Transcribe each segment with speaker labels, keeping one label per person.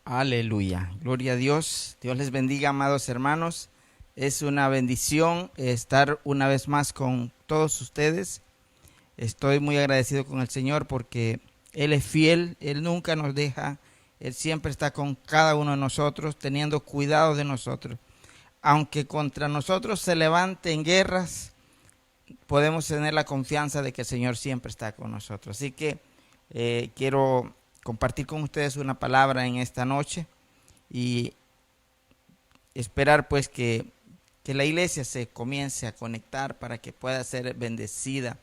Speaker 1: Aleluya, gloria a Dios. Dios les bendiga, amados hermanos. Es una bendición estar una vez más con todos ustedes. Estoy muy agradecido con el Señor porque Él es fiel, Él nunca nos deja, Él siempre está con cada uno de nosotros, teniendo cuidado de nosotros. Aunque contra nosotros se levanten guerras, podemos tener la confianza de que el Señor siempre está con nosotros. Así que quiero compartir con ustedes una palabra en esta noche y esperar pues que la iglesia se comience a conectar para que pueda ser bendecida,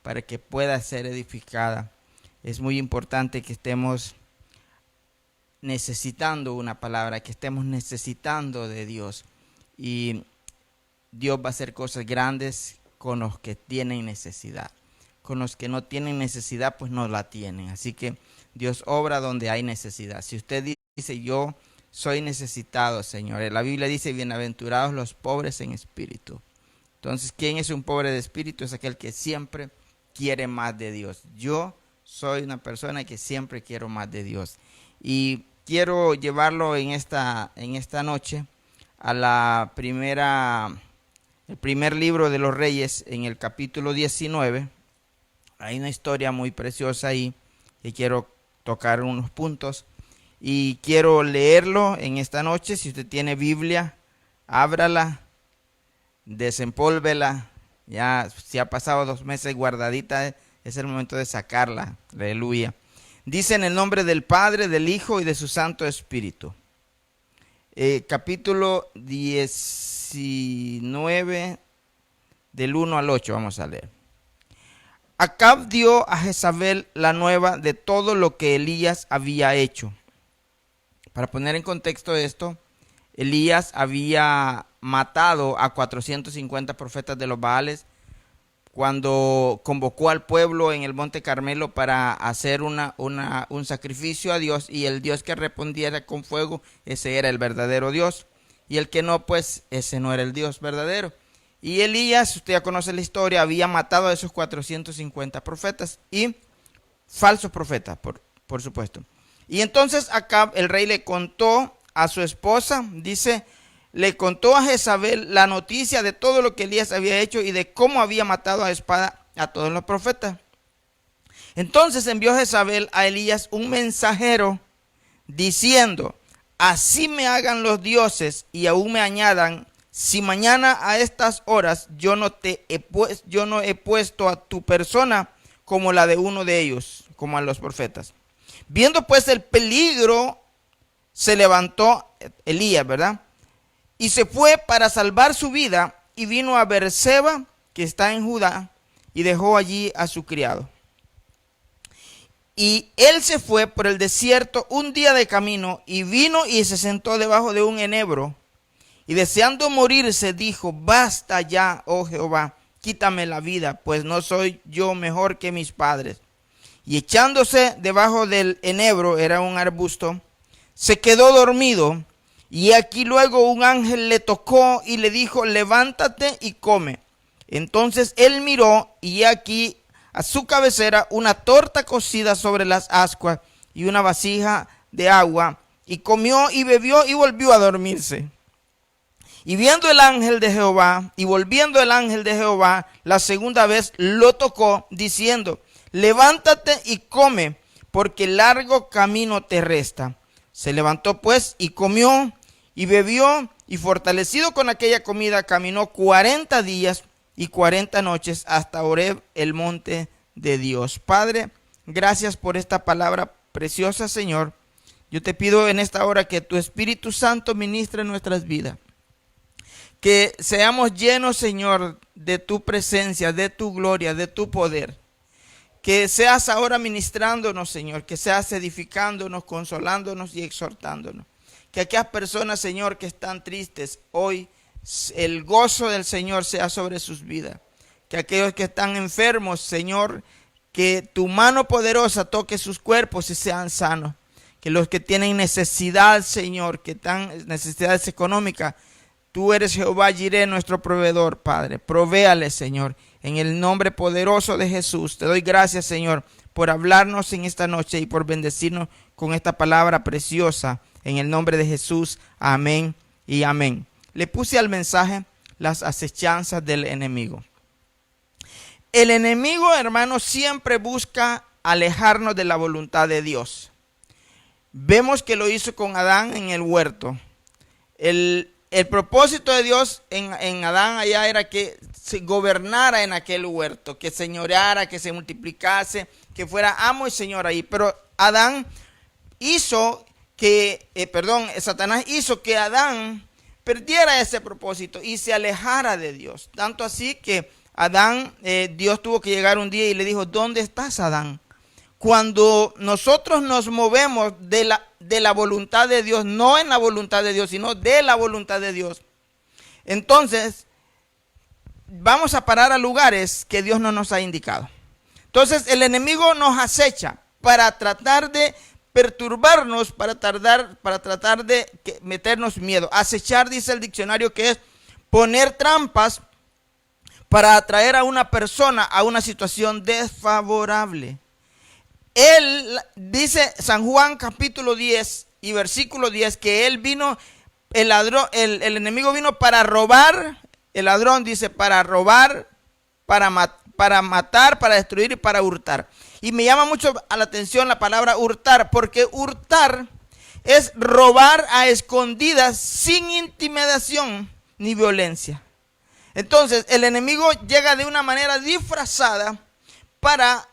Speaker 1: para que pueda ser edificada. Es muy importante que estemos necesitando una palabra, que estemos necesitando de Dios. Y Dios va a hacer cosas grandes con los que tienen necesidad. Con los que no tienen necesidad, pues no la tienen. Así que Dios obra donde hay necesidad. Si usted dice, yo soy necesitado, Señor. La Biblia dice, bienaventurados los pobres en espíritu. Entonces, ¿quién es un pobre de espíritu? Es aquel que siempre quiere más de Dios. Yo soy una persona que siempre quiero más de Dios. Y quiero llevarlo en esta noche a el primer libro de los Reyes, en el capítulo 19. Hay una historia muy preciosa ahí que quiero tocar unos puntos y quiero leerlo en esta noche. Si usted tiene Biblia, ábrala, desempólvela. Ya si ha pasado 2 meses guardadita, es el momento de sacarla. Aleluya. Dice en el nombre del Padre, del Hijo y de su Santo Espíritu. Capítulo 19, del 1 al 8, vamos a leer. Acab dio a Jezabel la nueva de todo lo que Elías había hecho. Para poner en contexto esto, Elías había matado a 450 profetas de los Baales cuando convocó al pueblo en el Monte Carmelo para hacer un sacrificio a Dios, y el Dios que respondiera con fuego, ese era el verdadero Dios, y el que no, pues ese no era el Dios verdadero. Y Elías, usted ya conoce la historia, había matado a esos 450 profetas y falsos profetas, por supuesto. Y entonces Acab, el rey, le contó a su esposa, dice, le contó a Jezabel la noticia de todo lo que Elías había hecho y de cómo había matado a espada a todos los profetas. Entonces envió Jezabel a Elías un mensajero diciendo, así me hagan los dioses y aún me añadan, si mañana a estas horas yo no he puesto a tu persona como la de uno de ellos, como a los profetas. Viendo pues el peligro, se levantó Elías, ¿verdad? Y se fue para salvar su vida y vino a Beerseba, que está en Judá, y dejó allí a su criado. Y él se fue por el desierto un día de camino y vino y se sentó debajo de un enebro. Y deseando morirse, dijo, basta ya, oh Jehová, quítame la vida, pues no soy yo mejor que mis padres. Y echándose debajo del enebro, era un arbusto, se quedó dormido. Y aquí luego un ángel le tocó y le dijo, levántate y come. Entonces él miró y aquí a su cabecera una torta cocida sobre las ascuas y una vasija de agua. Y comió y bebió y volvió a dormirse. Y viendo el ángel de Jehová, y volviendo el ángel de Jehová, la segunda vez lo tocó, diciendo, levántate y come, porque largo camino te resta. Se levantó pues y comió y bebió, y fortalecido con aquella comida, caminó 40 días y 40 noches hasta Horeb, el monte de Dios. Padre, gracias por esta palabra preciosa, Señor. Yo te pido en esta hora que tu Espíritu Santo ministre en nuestras vidas. Que seamos llenos, Señor, de tu presencia, de tu gloria, de tu poder. Que seas ahora ministrándonos, Señor, que seas edificándonos, consolándonos y exhortándonos. Que aquellas personas, Señor, que están tristes, hoy el gozo del Señor sea sobre sus vidas. Que aquellos que están enfermos, Señor, que tu mano poderosa toque sus cuerpos y sean sanos. Que los que tienen necesidad, Señor, que están necesidades económicas, tú eres Jehová Jireh, nuestro proveedor, Padre. Provéale, Señor, en el nombre poderoso de Jesús. Te doy gracias, Señor, por hablarnos en esta noche y por bendecirnos con esta palabra preciosa En el nombre de Jesús, amén y amén. Le puse al mensaje las acechanzas del enemigo. El enemigo, hermanos, siempre busca alejarnos de la voluntad de Dios. Vemos que lo hizo con Adán en el huerto. El propósito de Dios en Adán allá era que se gobernara en aquel huerto, que señoreara, que se multiplicase, que fuera amo y señor ahí. Pero Satanás hizo que Adán perdiera ese propósito y se alejara de Dios. Tanto así que Adán, Dios tuvo que llegar un día y le dijo, ¿dónde estás, Adán? Cuando nosotros nos movemos de la voluntad de Dios, no en la voluntad de Dios, sino de la voluntad de Dios, entonces vamos a parar a lugares que Dios no nos ha indicado. Entonces el enemigo nos acecha para tratar de perturbarnos, para tratar de meternos miedo. Acechar, dice el diccionario, que es poner trampas para atraer a una persona a una situación desfavorable. Él dice, San Juan capítulo 10 y versículo 10, que él vino, el enemigo vino para robar, el ladrón dice para robar, para matar, para destruir y para hurtar. Y me llama mucho a la atención la palabra hurtar, porque hurtar es robar a escondidas sin intimidación ni violencia. Entonces el enemigo llega de una manera disfrazada para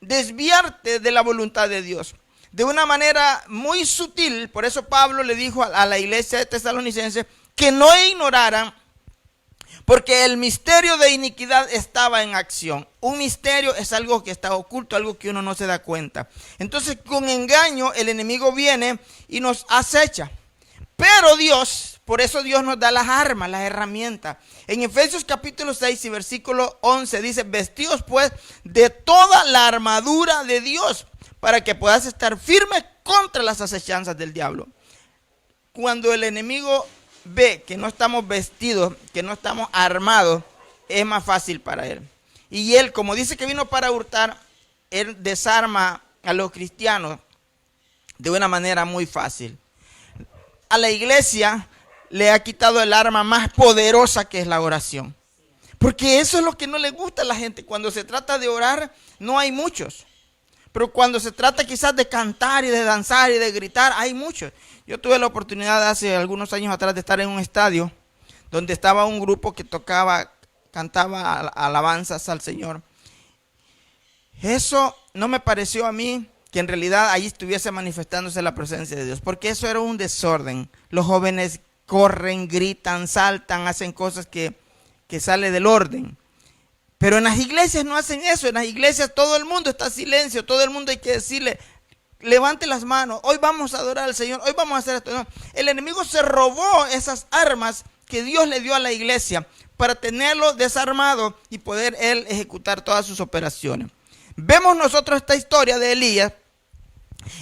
Speaker 1: desviarte de la voluntad de Dios. De una manera muy sutil. Por eso Pablo le dijo a la iglesia de Tesalonicenses que no ignoraran, porque el misterio de iniquidad estaba en acción. Un misterio es algo que está oculto, algo que uno no se da cuenta. Entonces con engaño el enemigo viene y nos acecha. Pero Dios, por eso Dios nos da las armas, las herramientas. En Efesios capítulo 6 y versículo 11 dice, vestidos pues de toda la armadura de Dios, para que puedas estar firme contra las acechanzas del diablo. Cuando el enemigo ve que no estamos vestidos, que no estamos armados, es más fácil para él. Y él, como dice que vino para hurtar, él desarma a los cristianos de una manera muy fácil. A la iglesia le ha quitado el arma más poderosa, que es la oración. Porque eso es lo que no le gusta a la gente. Cuando se trata de orar, no hay muchos. Pero cuando se trata quizás de cantar y de danzar y de gritar, hay muchos. Yo tuve la oportunidad hace algunos años atrás de estar en un estadio donde estaba un grupo que cantaba alabanzas al Señor. Eso no me pareció a mí que en realidad ahí estuviese manifestándose la presencia de Dios, porque eso era un desorden. Los jóvenes corren, gritan, saltan, hacen cosas que sale del orden. Pero en las iglesias no hacen eso. En las iglesias todo el mundo está en silencio, todo el mundo hay que decirle, levante las manos, hoy vamos a adorar al Señor, hoy vamos a hacer esto. No. El enemigo se robó esas armas que Dios le dio a la iglesia para tenerlo desarmado y poder él ejecutar todas sus operaciones. Vemos nosotros esta historia de Elías.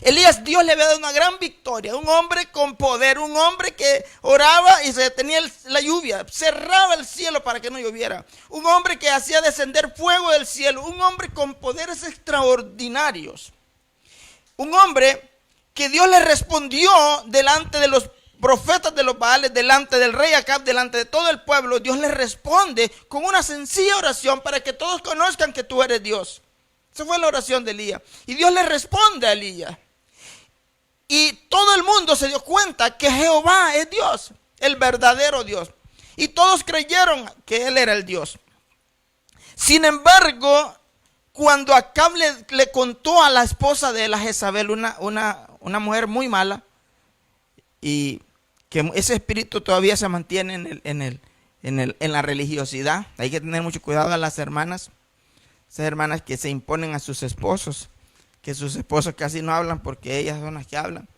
Speaker 1: Elías, Dios le había dado una gran victoria, un hombre con poder, un hombre que oraba y se detenía la lluvia, cerraba el cielo para que no lloviera, un hombre que hacía descender fuego del cielo, un hombre con poderes extraordinarios, un hombre que Dios le respondió delante de los profetas de los Baales, delante del rey Acab, delante de todo el pueblo. Dios le responde con una sencilla oración para que todos conozcan que tú eres Dios. Esa fue la oración de Elías. Y Dios le responde a Elías. Y todo el mundo se dio cuenta que Jehová es Dios, el verdadero Dios. Y todos creyeron que él era el Dios. Sin embargo, cuando Acab le contó a la esposa de la Jezabel, una mujer muy mala, y que ese espíritu todavía se mantiene en la religiosidad. Hay que tener mucho cuidado a las hermanas. Esas hermanas que se imponen a sus esposos, que sus esposos casi no hablan porque ellas son las que hablan.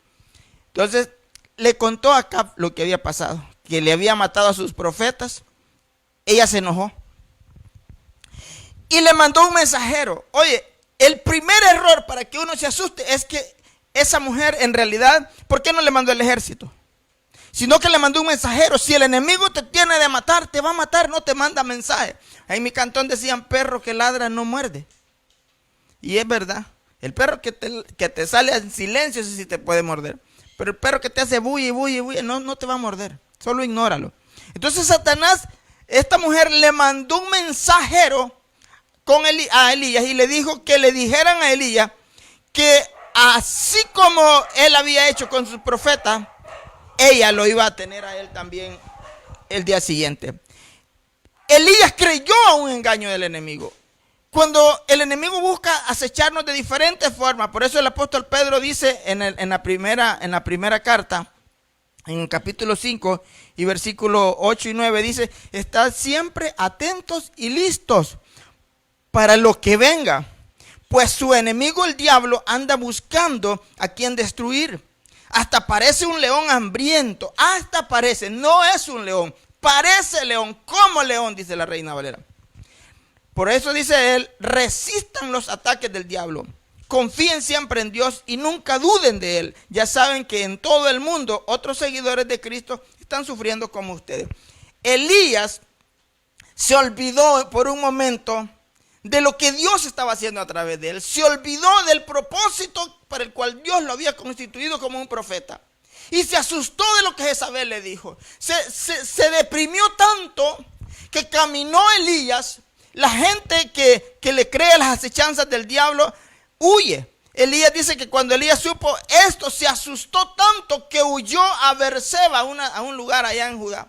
Speaker 1: Entonces le contó a Acab lo que había pasado, que le había matado a sus profetas. Ella se enojó y le mandó un mensajero. Oye, el primer error para que uno se asuste es que esa mujer en realidad, ¿por qué no le mandó el ejército? Sino que le mandó un mensajero. Si el enemigo te tiene de matar, te va a matar, no te manda mensaje. En mi cantón decían, perro que ladra no muerde. Y es verdad, el perro que te sale en silencio, ese sí te puede morder. Pero el perro que te hace bulle, bulle, bulle, no te va a morder. Solo ignóralo. Entonces Satanás, esta mujer le mandó un mensajero a Elías y le dijo que le dijeran a Elías que así como él había hecho con sus profetas, ella lo iba a tener a él también el día siguiente. Elías creyó a un engaño del enemigo. Cuando el enemigo busca acecharnos de diferentes formas, por eso el apóstol Pedro dice en la primera carta, en el capítulo 5 y versículos 8 y 9, dice: estad siempre atentos y listos para lo que venga, pues su enemigo el diablo anda buscando a quien destruir. Hasta parece un león hambriento, hasta parece, no es un león, parece león, como león, dice la Reina Valera. Por eso dice él: resistan los ataques del diablo, confíen siempre en Dios y nunca duden de él. Ya saben que en todo el mundo otros seguidores de Cristo están sufriendo como ustedes. Elías se olvidó por un momento de lo que Dios estaba haciendo a través de él. Se olvidó del propósito para el cual Dios lo había constituido como un profeta. Y se asustó de lo que Jezabel le dijo. Se deprimió tanto que caminó Elías. La gente que le cree a las acechanzas del diablo huye. Elías dice que cuando Elías supo esto, se asustó tanto que huyó a Beerseba, a un lugar allá en Judá.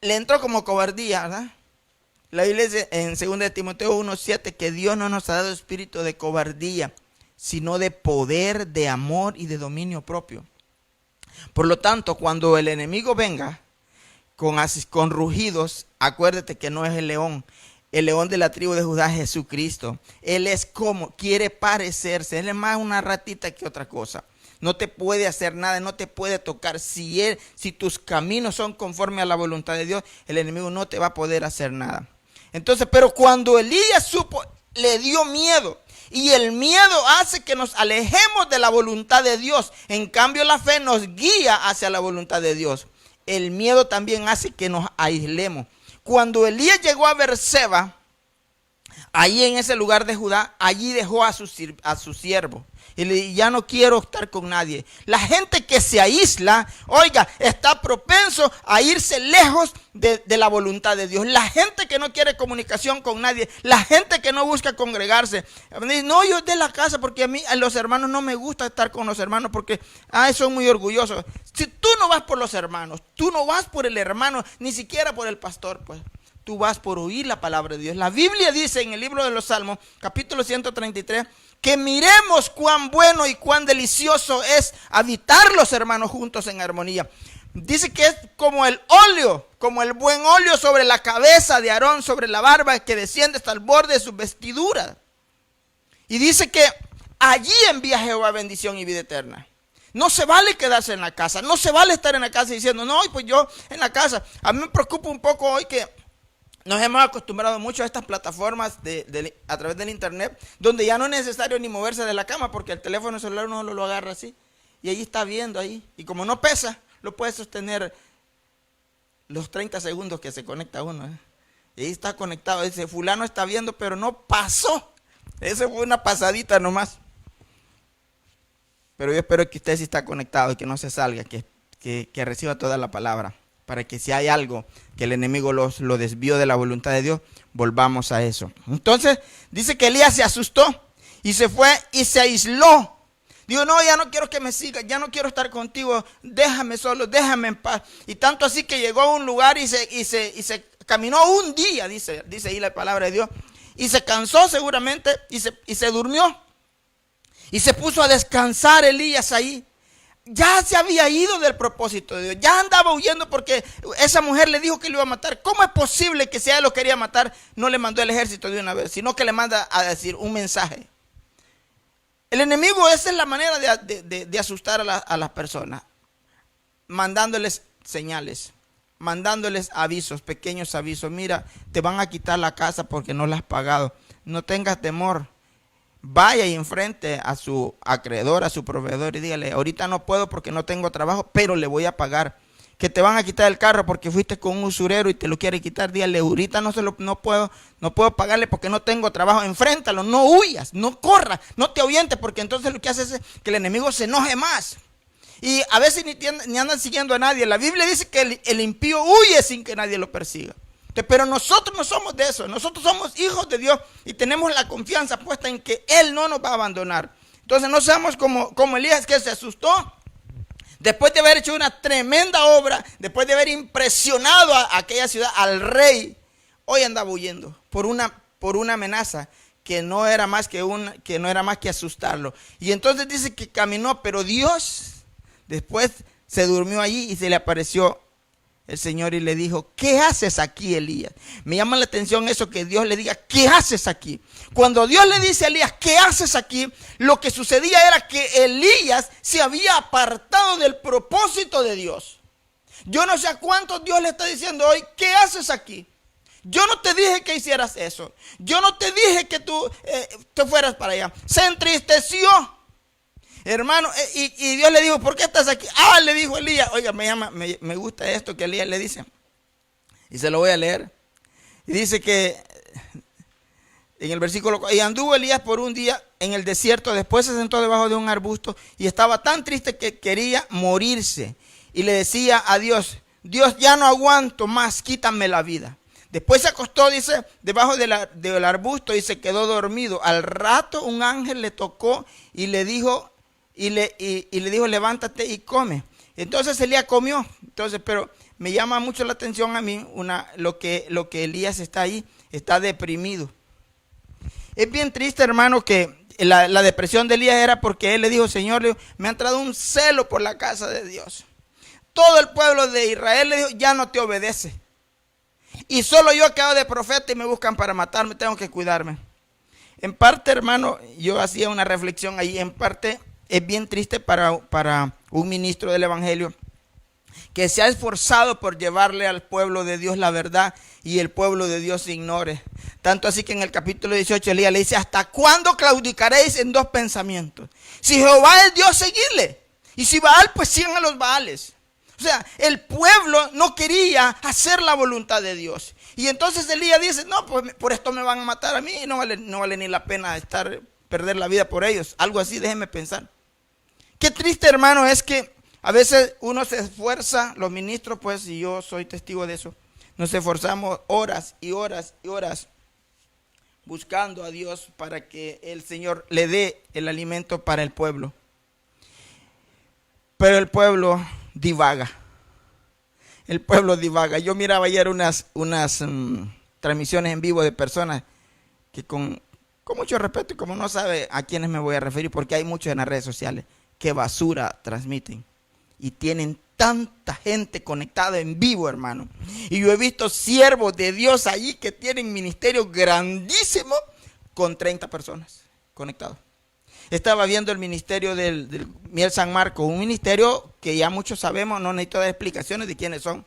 Speaker 1: Le entró como cobardía, ¿verdad? La Biblia dice en 2 de Timoteo 1:7 que Dios no nos ha dado espíritu de cobardía, sino de poder, de amor y de dominio propio. Por lo tanto, cuando el enemigo venga con rugidos, acuérdate que no es el león de la tribu de Judá es Jesucristo. Él es como, quiere parecerse, él es más una ratita que otra cosa. No te puede hacer nada, no te puede tocar. Si tus caminos son conforme a la voluntad de Dios, el enemigo no te va a poder hacer nada. Entonces, pero cuando Elías supo, le dio miedo. Y el miedo hace que nos alejemos de la voluntad de Dios. En cambio, la fe nos guía hacia la voluntad de Dios. El miedo también hace que nos aislemos. Cuando Elías llegó a Beerseba, allí en ese lugar de Judá, allí dejó a su siervo. Y le dijo: ya no quiero estar con nadie. La gente que se aísla, oiga, está propenso a irse lejos de la voluntad de Dios. La gente que no quiere comunicación con nadie, la gente que no busca congregarse. No, yo de la casa porque a los hermanos no me gusta estar con los hermanos porque son muy orgullosos. Si tú no vas por los hermanos, tú no vas por el hermano, ni siquiera por el pastor, pues. Tú vas por oír la palabra de Dios. La Biblia dice en el libro de los Salmos, capítulo 133, que miremos cuán bueno y cuán delicioso es habitar los hermanos juntos en armonía. Dice que es como el óleo, como el buen óleo sobre la cabeza de Aarón, sobre la barba que desciende hasta el borde de sus vestiduras. Y dice que allí envía Jehová bendición y vida eterna. No se vale quedarse en la casa, no se vale estar en la casa diciendo: no, pues yo en la casa. A mí me preocupa un poco hoy que nos hemos acostumbrado mucho a estas plataformas a través del internet, donde ya no es necesario ni moverse de la cama, porque el teléfono celular uno lo agarra así, y ahí está viendo ahí, y como no pesa, lo puede sostener los 30 segundos que se conecta uno, y ahí está conectado. Dice: fulano está viendo, pero no pasó, esa fue una pasadita nomás. Pero yo espero que usted sí está conectado y que no se salga, que reciba toda la palabra, para que si hay algo que el enemigo lo desvió de la voluntad de Dios, volvamos a eso. Entonces, dice que Elías se asustó y se fue y se aisló. Dijo: no, ya no quiero que me sigas, ya no quiero estar contigo, déjame solo, déjame en paz. Y tanto así que llegó a un lugar y se caminó un día, dice ahí la palabra de Dios, y se cansó seguramente y se durmió. Y se puso a descansar Elías ahí. Ya se había ido del propósito de Dios. Ya andaba huyendo porque esa mujer le dijo que lo iba a matar. ¿Cómo es posible que si ella lo quería matar, no le mandó el ejército de una vez, sino que le manda a decir un mensaje? El enemigo, esa es la manera de asustar a las personas, mandándoles señales, mandándoles avisos, pequeños avisos. Mira, te van a quitar la casa porque no la has pagado. No tengas temor. Vaya y enfrente a su acreedor, a su proveedor, y dígale: ahorita no puedo porque no tengo trabajo, pero le voy a pagar. que te van a quitar el carro porque fuiste con un usurero y te lo quiere quitar, dígale, ahorita no puedo pagarle porque no tengo trabajo. Enfréntalo, no huyas, no corras, no te ahuyentes, porque entonces lo que hace es que el enemigo se enoje más. Y a veces ni andan siguiendo a nadie. La Biblia dice que el impío huye sin que nadie lo persiga. Pero nosotros no somos de eso. Nosotros somos hijos de Dios y tenemos la confianza puesta en que Él no nos va a abandonar. Entonces no seamos como Elías, que se asustó después de haber hecho una tremenda obra, después de haber impresionado a aquella ciudad, al rey. Hoy andaba huyendo por una amenaza que no era más que asustarlo. Y entonces dice que caminó, pero Dios después se durmió allí y se le apareció el Señor y le dijo, ¿qué haces aquí, Elías? Me llama la atención eso, que Dios le diga, ¿qué haces aquí? Cuando Dios le dice a Elías, ¿qué haces aquí? Lo que sucedía era que Elías se había apartado del propósito de Dios. Yo no sé a cuántos Dios le está diciendo hoy, ¿qué haces aquí? Yo no te dije que hicieras eso. Yo no te dije que tú te fueras para allá. Se entristeció. Hermano, y Dios le dijo, ¿por qué estás aquí? Le dijo Elías, oiga, me gusta esto que Elías le dice. Y se lo voy a leer. Y dice que en el versículo, y anduvo Elías por un día en el desierto, después se sentó debajo de un arbusto y estaba tan triste que quería morirse. Y le decía a Dios, Dios, ya no aguanto más, quítame la vida. Después se acostó, dice, debajo del arbusto y se quedó dormido. Al rato un ángel le tocó y le dijo, levántate y come. Entonces Elías comió. Entonces, pero me llama mucho la atención a mí lo que Elías está ahí, está deprimido. Es bien triste, hermano, que la depresión de Elías era porque él le dijo, Señor, me ha entrado un celo por la casa de Dios. Todo el pueblo de Israel le dijo, ya no te obedece. Y solo yo he quedado de profeta y me buscan para matarme, tengo que cuidarme. En parte, hermano, yo hacía una reflexión ahí, en parte es bien triste para un ministro del evangelio que se ha esforzado por llevarle al pueblo de Dios la verdad y el pueblo de Dios se ignore. Tanto así que en el capítulo 18 Elías le dice, ¿hasta cuándo claudicaréis en dos pensamientos? Si Jehová es Dios, seguidle. Y si Baal, pues sigan a los Baales. O sea, el pueblo no quería hacer la voluntad de Dios. Y entonces Elías dice, no, pues por esto me van a matar a mí, y no vale ni la pena perder la vida por ellos. Algo así, déjenme pensar. Qué triste, hermano, es que a veces uno se esfuerza, los ministros, pues, y yo soy testigo de eso, nos esforzamos horas y horas y horas buscando a Dios para que el Señor le dé el alimento para el pueblo. Pero el pueblo divaga. El pueblo divaga. Yo miraba ayer unas transmisiones en vivo de personas que con mucho respeto, y como no sabe a quiénes me voy a referir, porque hay muchos en las redes sociales, que basura transmiten. Y tienen tanta gente conectada en vivo, hermano. Y yo he visto siervos de Dios allí que tienen ministerios grandísimos con 30 personas conectados. Estaba viendo el ministerio del Miel San Marcos, un ministerio que ya muchos sabemos, no necesito dar explicaciones de quiénes son.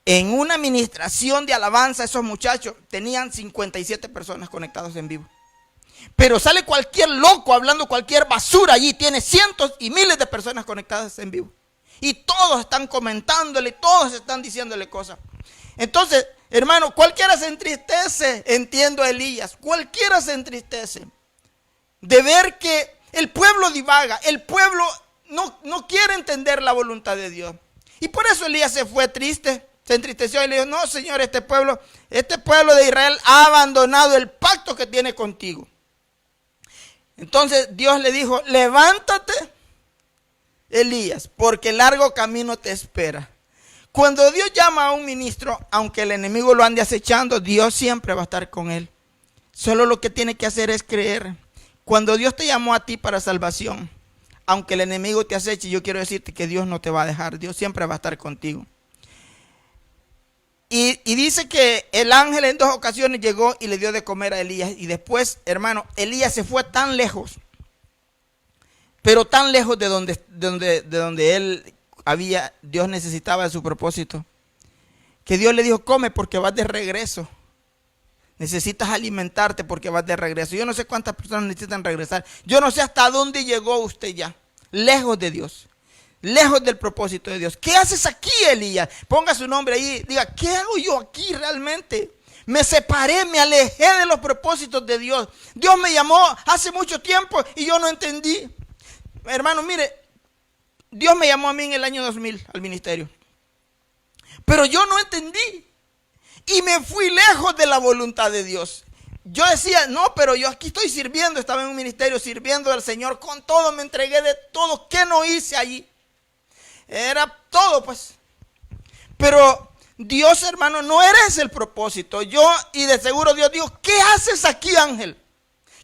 Speaker 1: En una administración de alabanza, esos muchachos tenían 57 personas conectados en vivo. Pero sale cualquier loco hablando cualquier basura allí, tiene cientos y miles de personas conectadas en vivo. Y todos están comentándole, todos están diciéndole cosas. Entonces, hermano, cualquiera se entristece, entiendo a Elías, cualquiera se entristece de ver que el pueblo divaga, el pueblo no quiere entender la voluntad de Dios. Y por eso Elías se fue triste, se entristeció y le dijo, no, Señor, este pueblo de Israel ha abandonado el pacto que tiene contigo. Entonces Dios le dijo, levántate, Elías, porque largo camino te espera. Cuando Dios llama a un ministro, aunque el enemigo lo ande acechando, Dios siempre va a estar con él. Solo lo que tiene que hacer es creer. Cuando Dios te llamó a ti para salvación, aunque el enemigo te aceche, yo quiero decirte que Dios no te va a dejar. Dios siempre va a estar contigo. Y dice que el ángel en 2 ocasiones llegó y le dio de comer a Elías. Y después, hermano, Elías se fue tan lejos, pero tan lejos de donde él Dios necesitaba de su propósito, que Dios le dijo, come porque vas de regreso. Necesitas alimentarte porque vas de regreso. Yo no sé cuántas personas necesitan regresar. Yo no sé hasta dónde llegó usted ya, lejos de Dios. lejos del propósito de Dios. ¿Qué haces aquí, Elías? Ponga su nombre ahí, diga, ¿qué hago yo aquí realmente? Me separé, me alejé de los propósitos de Dios. Dios me llamó hace mucho tiempo y yo no entendí. Hermano, mire, Dios me llamó a mí en el año 2000 al ministerio. Pero yo no entendí. Y me fui lejos de la voluntad de Dios. Yo decía, no, pero yo aquí estoy sirviendo. Estaba en un ministerio sirviendo al Señor. Con todo me entregué de todo. ¿Qué no hice allí? Era todo, pues. Pero Dios, hermano, no era ese el propósito. Y de seguro Dios dijo, ¿qué haces aquí, Ángel?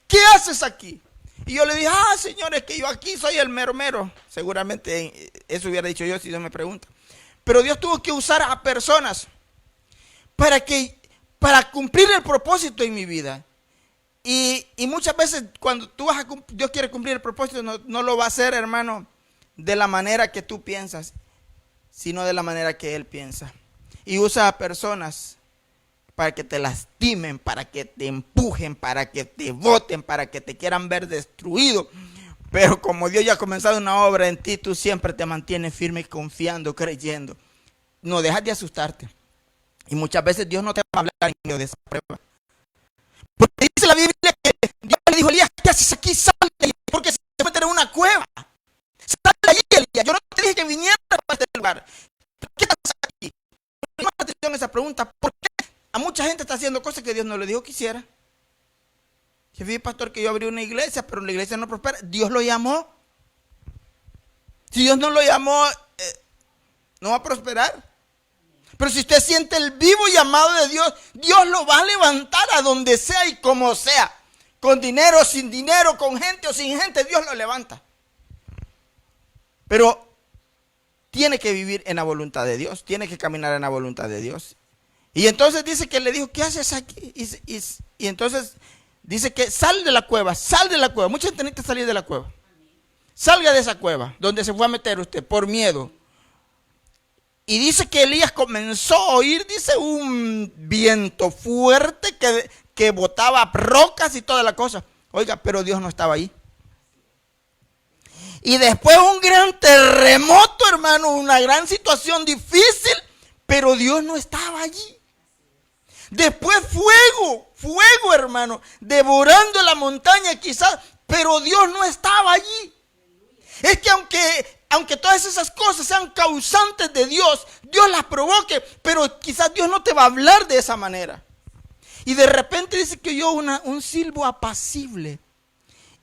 Speaker 1: ¿Qué haces aquí? Y yo le dije, Señor, es que yo aquí soy el mero mero. Seguramente eso hubiera dicho yo si Dios me pregunta. Pero Dios tuvo que usar a personas para cumplir el propósito en mi vida. Y muchas veces cuando Dios quiere cumplir el propósito, no lo va a hacer, hermano, de la manera que tú piensas, sino de la manera que Él piensa. Y usa a personas para que te lastimen, para que te empujen, para que te boten, para que te quieran ver destruido. Pero como Dios ya ha comenzado una obra en ti, tú siempre te mantienes firme, confiando, creyendo. No dejas de asustarte. Y muchas veces Dios no te va a hablar en medio de esa prueba. Porque dice la Biblia que Dios le dijo a Elías, ¿qué haces aquí? Sal de ahí, porque se va a meter en una cueva. Sal de ahí, Elías. Yo no te dije que vinieras para este lugar. ¿Qué haces aquí? Me llama la atención esa pregunta. ¿Por qué a mucha gente está haciendo cosas que Dios no le dijo que hiciera? Que fui pastor que yo abrí una iglesia, pero la iglesia no prospera. Dios lo llamó. Si Dios no lo llamó, no va a prosperar. Pero si usted siente el vivo llamado de Dios, Dios lo va a levantar a donde sea y como sea. Con dinero, sin dinero, con gente o sin gente, Dios lo levanta. Pero tiene que vivir en la voluntad de Dios, tiene que caminar en la voluntad de Dios. Y entonces dice que le dijo, ¿qué haces aquí? Y entonces dice que sal de la cueva, sal de la cueva. Mucha gente necesita salir de la cueva. Salga de esa cueva donde se fue a meter usted por miedo. Y dice que Elías comenzó a oír, dice, un viento fuerte que botaba rocas y toda la cosa. Oiga, pero Dios no estaba ahí. Y después un gran terremoto, hermano, una gran situación difícil, pero Dios no estaba allí. Después fuego, hermano, devorando la montaña quizás, pero Dios no estaba allí. Es que aunque todas esas cosas sean causantes de Dios, Dios las provoque, pero quizás Dios no te va a hablar de esa manera. Y de repente dice que oyó un silbo apacible.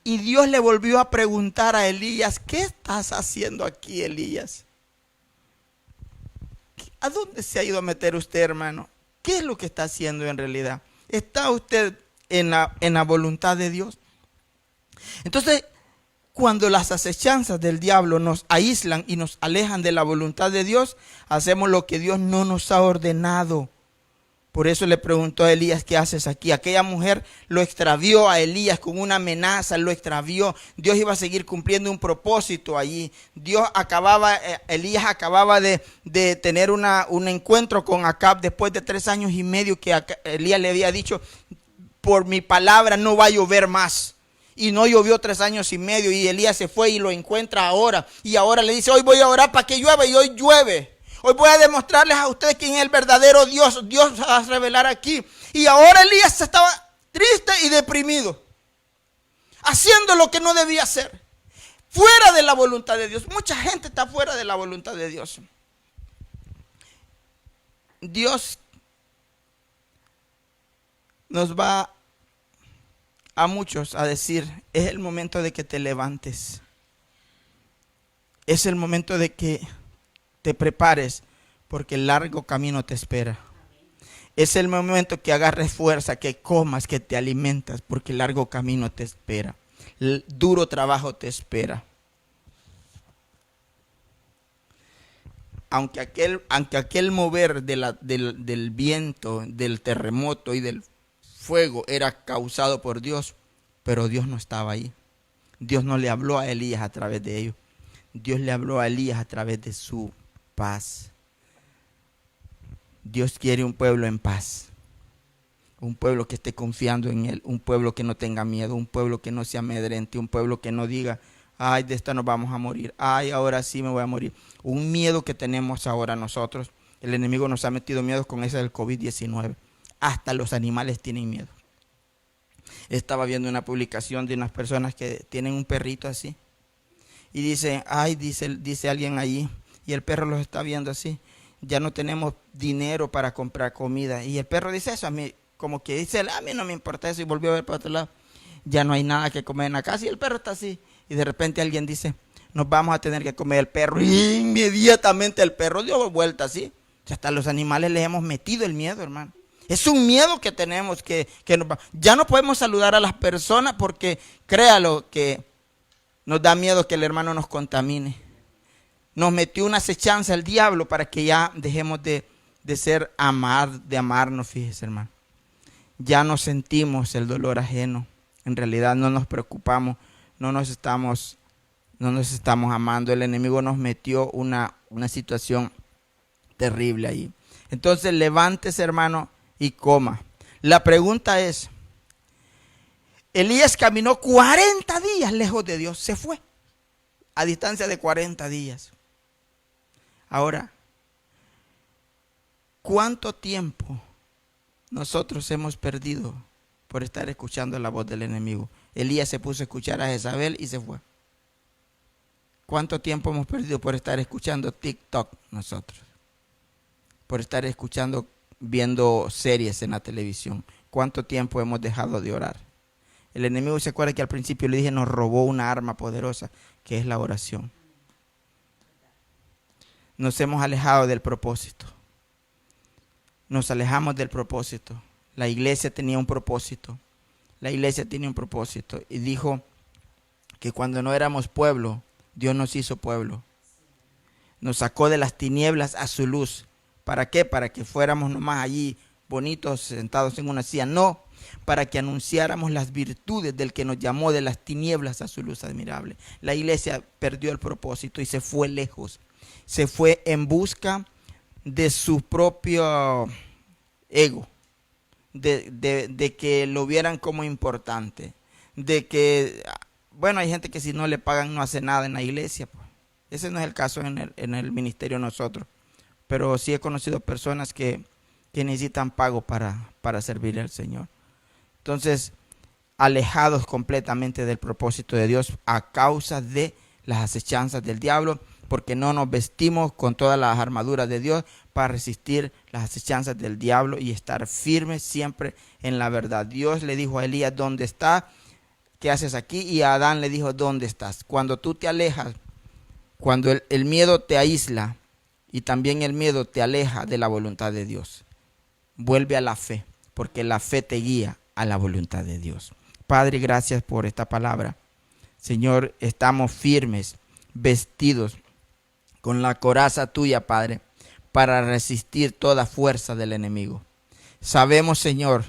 Speaker 1: Y Dios le volvió a preguntar a Elías, ¿qué estás haciendo aquí, Elías? ¿A dónde se ha ido a meter usted, hermano? ¿Qué es lo que está haciendo en realidad? ¿Está usted en la voluntad de Dios? Entonces, cuando las acechanzas del diablo nos aíslan y nos alejan de la voluntad de Dios, hacemos lo que Dios no nos ha ordenado. Por eso le preguntó a Elías, ¿qué haces aquí? Aquella mujer lo extravió a Elías con una amenaza, lo extravió. Dios iba a seguir cumpliendo un propósito allí. Elías acababa de tener un encuentro con Acab después de 3 años y medio que Elías le había dicho, por mi palabra no va a llover más. Y no llovió 3 años y medio y Elías se fue y lo encuentra ahora. Y ahora le dice, hoy voy a orar para que llueva y hoy llueve. Hoy voy a demostrarles a ustedes quién es el verdadero Dios. Dios se va a revelar aquí. Y ahora Elías estaba triste y deprimido, haciendo lo que no debía hacer, fuera de la voluntad de Dios. Mucha gente está fuera de la voluntad de Dios. Dios nos va a muchos a decir, es el momento de que te levantes. Es el momento de que te prepares porque el largo camino te espera. Es el momento que agarres fuerza, que comas, que te alimentas porque el largo camino te espera. El duro trabajo te espera. Aunque aquel mover del viento, del terremoto y del fuego era causado por Dios, pero Dios no estaba ahí. Dios no le habló a Elías a través de ello. Dios le habló a Elías a través de su paz. Dios quiere un pueblo en paz, un pueblo que esté confiando en Él, un pueblo que no tenga miedo, un pueblo que no se amedrente, un pueblo que no diga, Ay, de esta nos vamos a morir. Ay, ahora sí me voy a morir. Un miedo que tenemos ahora nosotros. El enemigo nos ha metido miedo con ese del COVID-19. Hasta los animales tienen miedo. Estaba viendo una publicación de unas personas que tienen un perrito así. Y dice, ay, dice alguien allí, y el perro los está viendo así. Ya no tenemos dinero para comprar comida. Y el perro dice eso, a mí, como que dice, a mí no me importa eso, y volvió a ver para otro lado. Ya no hay nada que comer en la casa, y el perro está así. Y de repente alguien dice, nos vamos a tener que comer el perro. Y inmediatamente el perro dio vuelta así. O sea, hasta los animales les hemos metido el miedo, hermano. Es un miedo que tenemos ya no podemos saludar a las personas porque créalo que nos da miedo que el hermano nos contamine. Nos metió una acechanza el diablo para que ya dejemos de amarnos, fíjese, hermano. Ya no sentimos el dolor ajeno. En realidad no nos preocupamos, no nos estamos amando. El enemigo nos metió una situación terrible ahí. Entonces levántese, hermano, y coma. La pregunta es, Elías caminó 40 días lejos de Dios, se fue a distancia de 40 días. Ahora, ¿cuánto tiempo nosotros hemos perdido por estar escuchando la voz del enemigo? Elías se puso a escuchar a Jezabel y se fue. ¿Cuánto tiempo hemos perdido por estar escuchando TikTok nosotros? Por estar viendo series en la televisión. ¿Cuánto tiempo hemos dejado de orar? El enemigo, se acuerda que al principio le dije, nos robó una arma poderosa, que es la oración. Nos hemos alejado del propósito. Nos alejamos del propósito. La iglesia tenía un propósito. La iglesia tenía un propósito. Y dijo que cuando no éramos pueblo, Dios nos hizo pueblo. Nos sacó de las tinieblas a su luz. ¿Para qué? Para que fuéramos nomás allí bonitos, sentados en una silla. No, para que anunciáramos las virtudes del que nos llamó de las tinieblas a su luz admirable. La iglesia perdió el propósito y se fue lejos. Se fue en busca de su propio ego, de que lo vieran como importante, de que, bueno, hay gente que si no le pagan no hace nada en la iglesia. Pues. Ese no es el caso en el ministerio nosotros. Pero sí he conocido personas que necesitan pago para servir al Señor. Entonces, alejados completamente del propósito de Dios a causa de las acechanzas del diablo, porque no nos vestimos con todas las armaduras de Dios para resistir las acechanzas del diablo y estar firmes siempre en la verdad. Dios le dijo a Elías, ¿dónde estás? ¿Qué haces aquí? Y a Adán le dijo, ¿dónde estás? Cuando tú te alejas, cuando el miedo te aísla, y también el miedo te aleja de la voluntad de Dios. Vuelve a la fe, porque la fe te guía a la voluntad de Dios. Padre, gracias por esta palabra. Señor, estamos firmes, vestidos con la coraza tuya, Padre, para resistir toda fuerza del enemigo. Sabemos, Señor,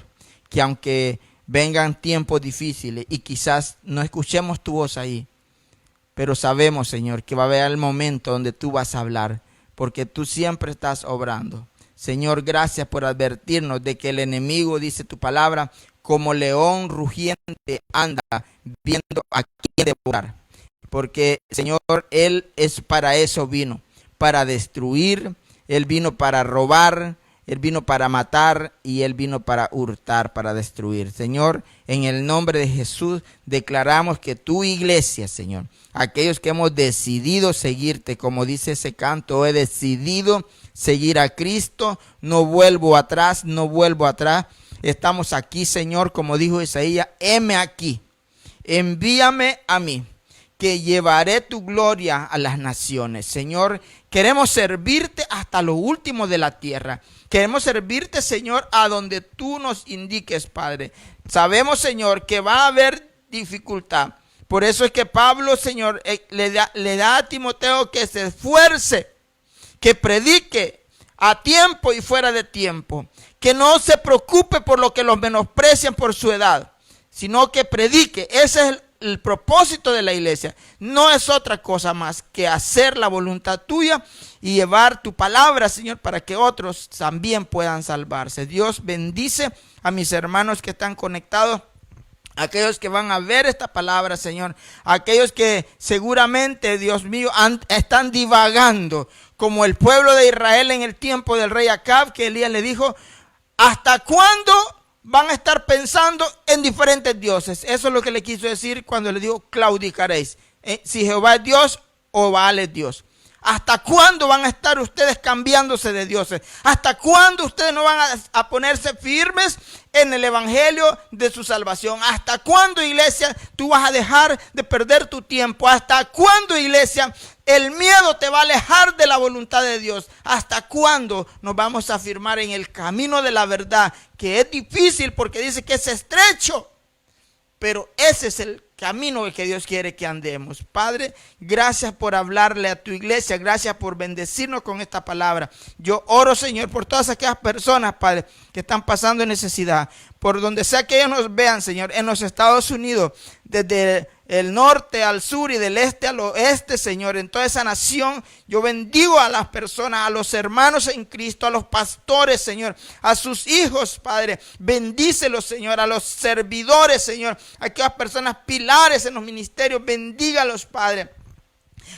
Speaker 1: que aunque vengan tiempos difíciles y quizás no escuchemos tu voz ahí, pero sabemos, Señor, que va a haber el momento donde tú vas a hablar, porque tú siempre estás obrando. Señor, gracias por advertirnos de que el enemigo, dice tu palabra, como león rugiente anda viendo a quién devorar. Porque, Señor, Él es para eso vino, para destruir, Él vino para robar, Él vino para matar y Él vino para hurtar, para destruir. Señor, en el nombre de Jesús declaramos que tu iglesia, Señor, aquellos que hemos decidido seguirte, como dice ese canto, he decidido seguir a Cristo, no vuelvo atrás, no vuelvo atrás. Estamos aquí, Señor, como dijo Isaías, heme aquí, envíame a mí, que llevaré tu gloria a las naciones. Señor, queremos servirte hasta lo último de la tierra. Queremos servirte, Señor, a donde tú nos indiques, Padre. Sabemos, Señor, que va a haber dificultad. Por eso es que Pablo, Señor, le da a Timoteo que se esfuerce, que predique a tiempo y fuera de tiempo. Que no se preocupe por lo que los menosprecian por su edad, sino que predique. Ese es el propósito de la iglesia. No es otra cosa más que hacer la voluntad tuya y llevar tu palabra, Señor, para que otros también puedan salvarse. Dios bendice a mis hermanos que están conectados aquellos que van a ver esta palabra, Señor, aquellos que seguramente, Dios mío, están divagando, como el pueblo de Israel en el tiempo del rey Acab, que Elías le dijo, ¿hasta cuándo van a estar pensando en diferentes dioses? Eso es lo que le quiso decir cuando le dijo, claudicaréis. Si Jehová es Dios o Baal es Dios. ¿Hasta cuándo van a estar ustedes cambiándose de dioses? ¿Hasta cuándo ustedes no van a ponerse firmes en el evangelio de su salvación? ¿Hasta cuándo, iglesia, tú vas a dejar de perder tu tiempo? ¿Hasta cuándo, iglesia, el miedo te va a alejar de la voluntad de Dios? ¿Hasta cuándo nos vamos a afirmar en el camino de la verdad? Que es difícil porque dice que es estrecho, pero ese es el camino que Dios quiere que andemos. Padre, gracias por hablarle a tu iglesia, gracias por bendecirnos con esta palabra. Yo oro, Señor, por todas aquellas personas, Padre, que están pasando necesidad, por donde sea que ellos nos vean, Señor, en los Estados Unidos, desde el norte al sur y del este al oeste, Señor, en toda esa nación. Yo bendigo a las personas, a los hermanos en Cristo, a los pastores, Señor, a sus hijos, Padre, bendícelos, Señor, a los servidores, Señor, a aquellas personas pilares en los ministerios, bendígalos, Padre.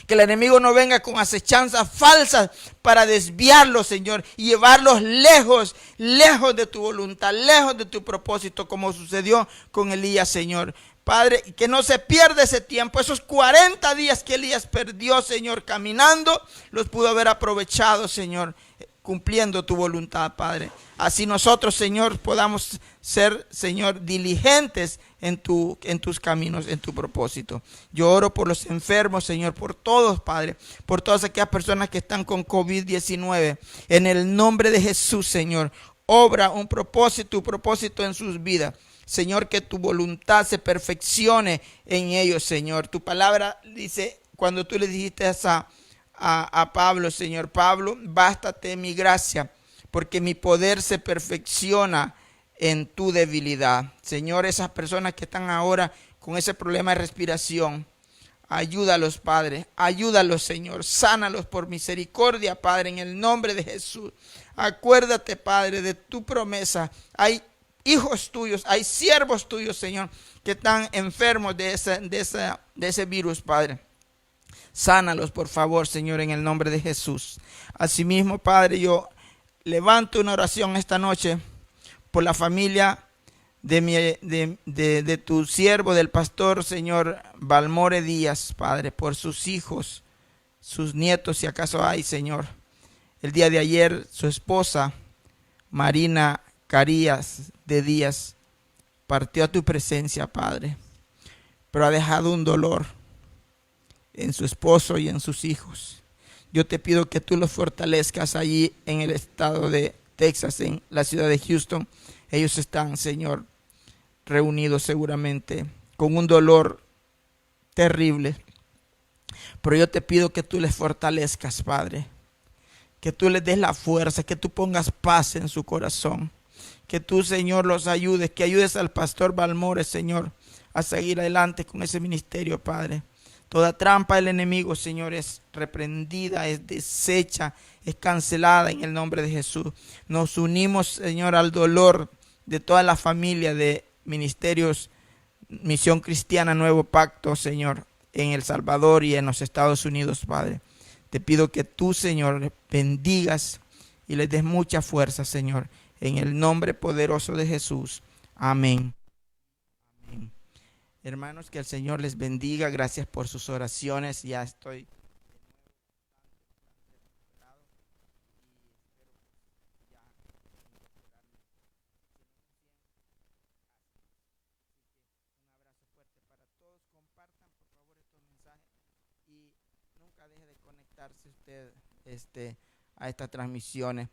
Speaker 1: Que el enemigo no venga con acechanzas falsas para desviarlos, Señor, y llevarlos lejos, lejos de tu voluntad, lejos de tu propósito, como sucedió con Elías, Señor. Padre, que no se pierda ese tiempo, esos 40 días que Elías perdió, Señor, caminando, los pudo haber aprovechado, Señor, cumpliendo tu voluntad, Padre. Así nosotros, Señor, podamos ser, Señor, diligentes en tus caminos, en tu propósito. Yo oro por los enfermos, Señor, por todos, Padre, por todas aquellas personas que están con COVID-19. En el nombre de Jesús, Señor, obra un propósito, tu propósito en sus vidas. Señor, que tu voluntad se perfeccione en ellos, Señor. Tu palabra dice, cuando tú le dijiste a Pablo, Señor, Pablo, bástate mi gracia, porque mi poder se perfecciona en tu debilidad. Señor, esas personas que están ahora con ese problema de respiración, ayúdalos, Padre, ayúdalos, Señor, sánalos por misericordia, Padre, en el nombre de Jesús. Acuérdate, Padre, de tu promesa. Hay hijos tuyos, hay siervos tuyos, Señor, que están enfermos de ese virus, Padre. Sánalos, por favor, Señor, en el nombre de Jesús. Asimismo, Padre, yo levanto una oración esta noche por la familia de tu siervo, del pastor, Señor, Balmore Díaz, Padre, por sus hijos, sus nietos, si acaso hay, Señor. El día de ayer, su esposa, Marina Carías de Díaz, partió a tu presencia, Padre, pero ha dejado un dolor en su esposo y en sus hijos. Yo te pido que tú los fortalezcas allí en el estado de Texas, en la ciudad de Houston. Ellos están, Señor, reunidos seguramente con un dolor terrible. Pero yo te pido que tú les fortalezcas, Padre. Que tú les des la fuerza, que tú pongas paz en su corazón. Que tú, Señor, los ayudes, que ayudes al pastor Balmore, Señor, a seguir adelante con ese ministerio, Padre. Toda trampa del enemigo, Señor, es reprendida, es deshecha, es cancelada en el nombre de Jesús. Nos unimos, Señor, al dolor de toda la familia de Ministerios Misión Cristiana Nuevo Pacto, Señor, en El Salvador y en los Estados Unidos, Padre. Te pido que tú, Señor, bendigas y les des mucha fuerza, Señor, en el nombre poderoso de Jesús. Amén. Amén. Hermanos, que el Señor les bendiga. Gracias por sus oraciones. Ya estoy y nunca deje de conectarse usted a estas transmisiones.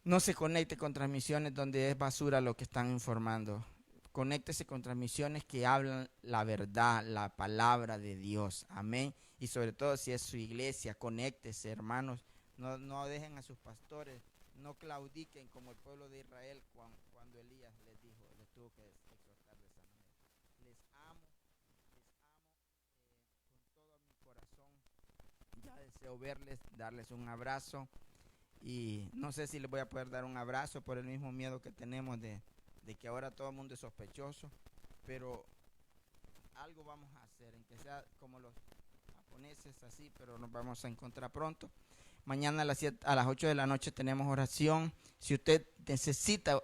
Speaker 1: No se conecte con transmisiones donde es basura lo que están informando. Conéctese con transmisiones que hablan la verdad, la palabra de Dios. Amén. Y sobre todo si es su iglesia, conéctese, hermanos. No dejen a sus pastores, no claudiquen como el pueblo de Israel cuando Elías les tuvo que exhortar de esa manera. Les amo con todo mi corazón. Ya deseo verles, darles un abrazo. Y no sé si les voy a poder dar un abrazo por el mismo miedo que tenemos de que ahora todo el mundo es sospechoso. pero algo vamos a hacer, en que sea como los japoneses así, pero nos vamos a encontrar pronto. Mañana a las 8 de la noche tenemos oración. Si usted necesita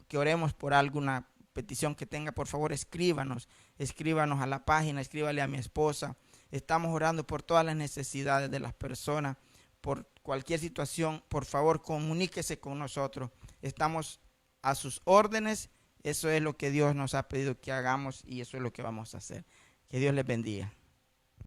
Speaker 1: que oremos por alguna petición que tenga, por favor escríbanos a la página, escríbale a mi esposa. Estamos orando por todas las necesidades de las personas, por cualquier situación. Por favor, comuníquese con nosotros. Estamos a sus órdenes. Eso es lo que Dios nos ha pedido que hagamos y eso es lo que vamos a hacer. Que Dios les bendiga.